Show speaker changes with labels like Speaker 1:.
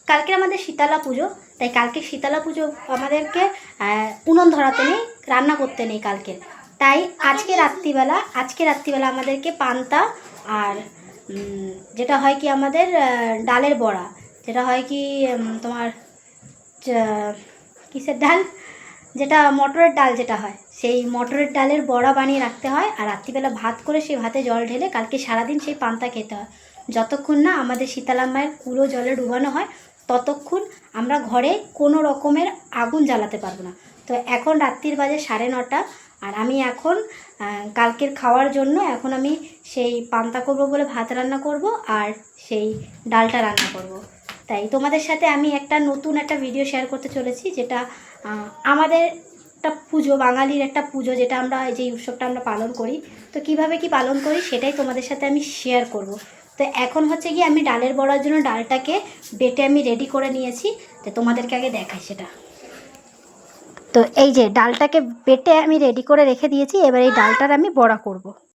Speaker 1: কালকে আমাদের শীতলা পুজো, তাই কালকে শীতলা পুজো আমাদেরকে উনুন ধরাতে নেই, রান্না করতে নেই কালকে। তাই আজকে রাত্রিবেলা আমাদেরকে পান্তা আর যেটা হয় কি আমাদের ডালের বড়া, যেটা হয় কি তোমার কিসের ডাল, যেটা মটরের ডাল যেটা হয়, সেই মটরের ডালের বড়া বানিয়ে রাখতে হয়। আর রাত্রিবেলা ভাত করে সেই ভাতে জল ঢেলে কালকে সারাদিন সেই পান্তা খেতে হয়। যতক্ষণ না আমাদের শীতলা মায়ের কুলো জলে ডুবানো হয় ততক্ষণ আমরা ঘরে কোনো রকমের আগুন জ্বালাতে পারবো না। তো এখন রাত্রির বাজে 9:30, আর আমি এখন কালকের খাওয়ার জন্য এখন আমি সেই পান্তা করবো বলে ভাত রান্না করব আর সেই ডালটা রান্না করব। তাই তোমাদের সাথে আমি নতুন একটা ভিডিও শেয়ার করতে চলেছি, যেটা আমাদের একটা পুজো, বাঙালির একটা পুজো, যেটা আমরা যে উৎসবটা আমরা পালন করি, তো কিভাবে কি পালন করি সেটাই তোমাদের সাথে আমি শেয়ার করব। তো এখন হচ্ছে কি আমি ডালের বড়ার জন্য ডালটাকে বেটে আমি রেডি করে নিয়েছি, তো তোমাদেরকে আগে দেখাই সেটা। তো এই যে ডালটাকে বেটে আমি রেডি করে রেখে দিয়েছি, এবার এই ডালটার আমি বড়া করব।